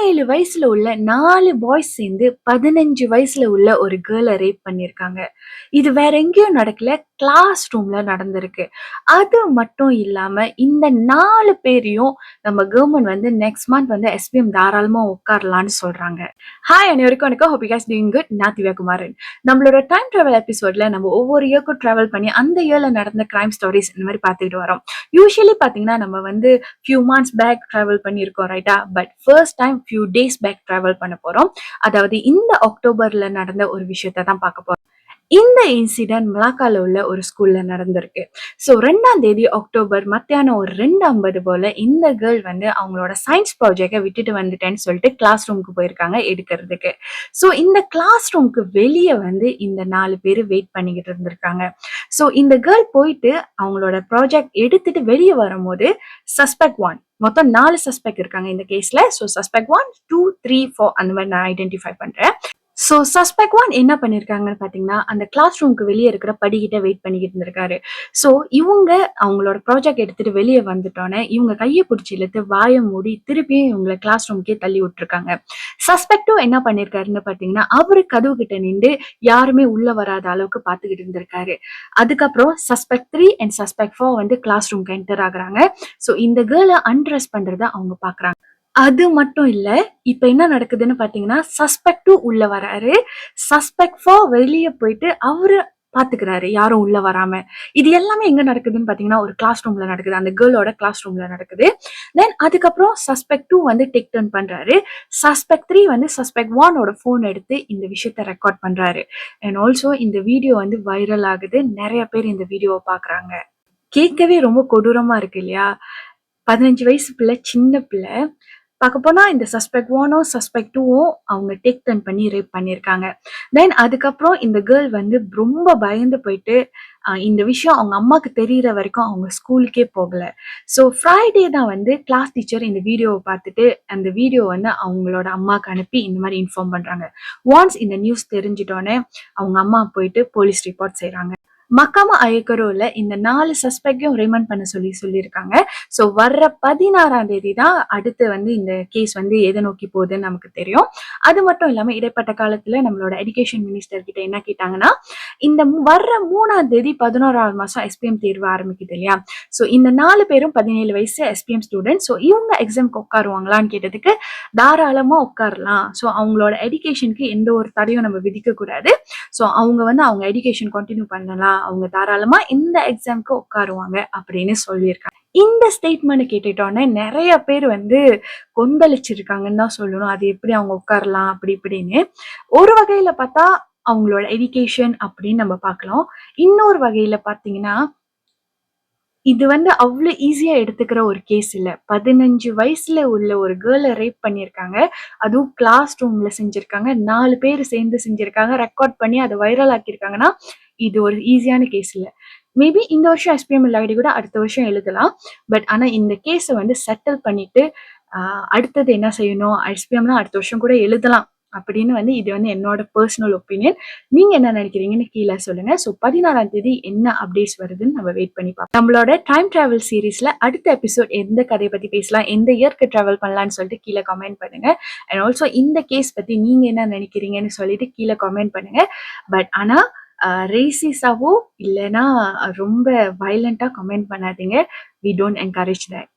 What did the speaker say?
17 வயசுல உள்ள 4 பாய்ஸ் சேர்ந்து 15 வயசுல உள்ள ஒரு கேர்ள ரேப் பண்ணியிருக்காங்க. இது வேற எங்கேயும் நடக்கல. கிளாஸ் ரூம்ல நடந்திருக்கு. அது மட்டும் இல்லாம இந்த 4 பேரையும் நம்ம கவர்மெண்ட் வந்து நெக்ஸ்ட் மந்த் வந்து எஸ்பிஎம் தாராளமா உட்காரலான்னு சொல்றாங்க. ஹாய் அனைவருக்கும் வணக்கம். Hope you guys doing good. நான் திவ்யா குமாரன். நம்மளோட டைம் டிராவல் எபிசோட்ல நம்ம ஒவ்வொரு இயர்க்கும் டிராவல் பண்ணி அந்த இயர்ல நடந்த கிரைம் ஸ்டோரிஸ் இந்த மாதிரி பார்த்துக்கிட்டு வரோம். யூஸ்வலி பாத்தீங்கன்னா நம்ம வந்து ஃபியூ மந்த்ஸ் பேக் டிராவல் பண்ணியிருக்கோம் ரைட்டா. But first time few days back travel பண்ண போறோம். அதாவது இந்த அக்டோபர்ல நடந்த ஒரு விஷயத்தை தான் பார்க்க போறோம். இந்த இன்சிடென்ட் மலாக்கால உள்ள ஒரு ஸ்கூல்ல நடந்திருக்கு. ஸோ 2ஆம் தேதி அக்டோபர் மத்தியானம் ஒரு 2:50 போல இந்த கேர்ள் வந்து அவங்களோட சயின்ஸ் ப்ராஜெக்டை விட்டுட்டு வந்துட்டேன்னு சொல்லிட்டு கிளாஸ் ரூமுக்கு போயிருக்காங்க எடுக்கிறதுக்கு. ஸோ இந்த கிளாஸ் ரூமுக்கு வெளியே வந்து இந்த 4 பேர் வெயிட் பண்ணிக்கிட்டு இருந்திருக்காங்க. ஸோ இந்த கேர்ள் போயிட்டு அவங்களோட ப்ராஜெக்ட் எடுத்துட்டு வெளியே வரும்போது சஸ்பெக்ட் 1 மொத்தம் 4 சஸ்பெக்ட் இருக்காங்க இந்த கேஸ்ல. ஸோ சஸ்பெக்ட் 1, 2, 3, 4 அந்த மாதிரி நான் ஐடென்டிஃபை பண்றேன். ஸோ சஸ்பெக்ட் 1 என்ன பண்ணிருக்காங்கன்னு பாத்தீங்கன்னா அந்த கிளாஸ் ரூமுக்கு வெளியே இருக்கிற படிக்கிட்ட வெயிட் பண்ணிக்கிட்டு இருந்திருக்காரு. ஸோ இவங்க அவங்களோட ப்ராஜெக்ட் எடுத்துட்டு வெளியே வந்துட்டோன்னே இவங்க கையை பிடிச்சி இழுத்து வாயை மூடி திருப்பியும் இவங்களை கிளாஸ் ரூமுக்கே தள்ளி விட்டுருக்காங்க. சஸ்பெக்டும் என்ன பண்ணிருக்காருன்னு பாத்தீங்கன்னா அவரு கதவு கிட்ட நின்று யாருமே உள்ள வராத அளவுக்கு பாத்துக்கிட்டு இருந்திருக்காரு. அதுக்கப்புறம் சஸ்பெக்ட் 3 அண்ட் சஸ்பெக்ட் 4 வந்து கிளாஸ் ரூம்க்கு என்டர் ஆகுறாங்க. ஸோ இந்த கேர்ளை அன்ட்ரெஸ் பண்றத அவங்க பாக்குறாங்க. அது மட்டும் இல்ல, இப்ப என்ன நடக்குதுன்னு பாத்தீங்கன்னா சஸ்பெக்ட் 2 உள்ள வராரு. சஸ்பெக்ட் 4 வெளியே போயிட்டு அவரு பாத்துக்கிறாரு யாரும் உள்ள வராம. இது எல்லாமே எங்க நடக்குதுன்னு பாத்தீங்கன்னா ஒரு கிளாஸ் ரூம்ல நடக்குது. அந்த கேர்ளோட கிளாஸ் ரூம்ல நடக்குது. தென் அதுக்கப்புறம் சஸ்பெக்ட் 2 வந்து டேக் டர்ன் பண்றாரு. சஸ்பெக்ட் 3 வந்து சஸ்பெக்ட் 1ஓட போன் எடுத்து இந்த விஷயத்த ரெக்கார்ட் பண்றாரு. அண்ட் ஆல்சோ இந்த வீடியோ வந்து வைரல் ஆகுது. நிறைய பேர் இந்த வீடியோவை பாக்குறாங்க. கேட்கவே ரொம்ப கொடூரமா இருக்கு இல்லையா? 15 வயசு பிள்ளை, சின்ன பிள்ளை. பார்க்க போனா இந்த சஸ்பெக்ட் 1ஓ சஸ்பெக்ட் 2ஓ அவங்க டேக் டர்ன் பண்ணி ரேப் பண்ணியிருக்காங்க. தென் அதுக்கப்புறம் இந்த கேர்ள் வந்து ரொம்ப பயந்து போயிட்டு இந்த விஷயம் அவங்க அம்மாக்கு தெரியற வரைக்கும் அவங்க ஸ்கூலுக்கே போகல. ஸோ ஃப்ரைடே தான் வந்து கிளாஸ் டீச்சர் இந்த வீடியோவை பார்த்துட்டு அந்த வீடியோ வந்து அவங்களோட அம்மாவுக்கு அனுப்பி இந்த மாதிரி இன்ஃபார்ம் பண்றாங்க. ஒன்ஸ் இந்த நியூஸ் தெரிஞ்சிட்டோன்னே அவங்க அம்மா போயிட்டு போலீஸ் ரிப்போர்ட் செய்யறாங்க. மக்காமா அயக்கரோல இந்த 4 சஸ்பெக்டையும் ரிமாண்ட் பண்ண சொல்லியிருக்காங்க. ஸோ வர்ற 16ஆம் தேதி தான் அடுத்து வந்து இந்த கேஸ் வந்து எதை நோக்கி போகுதுன்னு நமக்கு தெரியும். அது மட்டும் இல்லாம இடைப்பட்ட காலத்துல நம்மளோட எஜுகேஷன் மினிஸ்டர் கிட்ட என்ன கேட்டாங்கன்னா இந்த வர்ற 3ஆம் தேதி 11ஆவது மாசம் எஸ்பிஎம் தேர்வு ஆரம்பிக்குது இல்லையா. ஸோ இந்த 4 பேரும் 17 வயசு எஸ்பிஎம் ஸ்டூடெண்ட். ஸோ இவங்க எக்ஸாம்க்கு உட்காருவாங்களான்னு கேட்டதுக்கு தாராளமா உட்காரலாம். ஸோ அவங்களோட எஜுகேஷனுக்கு எந்த ஒரு தடையும் நம்ம விதிக்க கூடாது. ஸோ அவங்க வந்து அவங்க எஜுகேஷன் கண்டினியூ பண்ணலாம், அவங்க தாராளமா இந்த எக்ஸாம்க்கு உட்காருவாங்க அப்படின்னு சொல்லியிருக்காங்க. இந்த ஸ்டேட்மெண்ட் கேட்டுட்டோன்னே நிறைய பேர் வந்து கொந்தளிச்சிருக்காங்கன்னு தான் சொல்லணும். அது எப்படி அவங்க உட்காரலாம் அப்படி இப்படின்னு. ஒரு வகையில பார்த்தா அவங்களோட எஜுகேஷன் அப்படின்னு நம்ம பார்க்கலாம். இன்னொரு வகையில பார்த்தீங்கன்னா இது வந்து அவ்வளவு ஈஸியா எடுத்துக்கிற ஒரு கேஸ் இல்ல. 15 வயசுல உள்ள ஒரு கேர்ளை ரேப் பண்ணியிருக்காங்க. அதுவும் கிளாஸ் ரூம்ல செஞ்சிருக்காங்க. 4 பேர் சேர்ந்து செஞ்சிருக்காங்க. ரெக்கார்ட் பண்ணி அதை வைரல் ஆக்கியிருக்காங்கன்னா இது ஒரு ஈஸியான கேஸ் இல்ல. மேபி இந்த வருஷம் எஸ்பிஎம் இல்லாட்டி கூட அடுத்த வருஷம் எழுதலாம். பட் ஆனா இந்த கேஸை வந்து செட்டில் பண்ணிட்டு அடுத்தது என்ன செய்யணும், எஸ்பிஎம்லாம் அடுத்த வருஷம் கூட எழுதலாம் அப்படின்னு வந்து இது வந்து என்னோட பர்சனல் ஒப்பீனியன். நீங்க என்ன நினைக்கிறீங்கன்னு கீழே சொல்லுங்க. ஸோ 16ஆம் தேதி என்ன அப்டேட்ஸ் வருதுன்னு நம்ம வெயிட் பண்ணி பார்ப்போம். நம்மளோட டைம் டிராவல் சீரீஸ்ல அடுத்த எபிசோட் எந்த கதையை பத்தி பேசலாம், எந்த இயர்க்கு டிராவல் பண்ணலாம்னு சொல்லிட்டு கீழே கமெண்ட் பண்ணுங்க. அண்ட் ஆல்சோ இந்த கேஸ் பத்தி நீங்க என்ன நினைக்கிறீங்கன்னு சொல்லிட்டு கீழே கமெண்ட் பண்ணுங்க. பட் ஆனா ரேசிஸாவோ இல்லைன்னா ரொம்ப வயலண்டா கமெண்ட் பண்ணாதீங்க. We don't encourage that.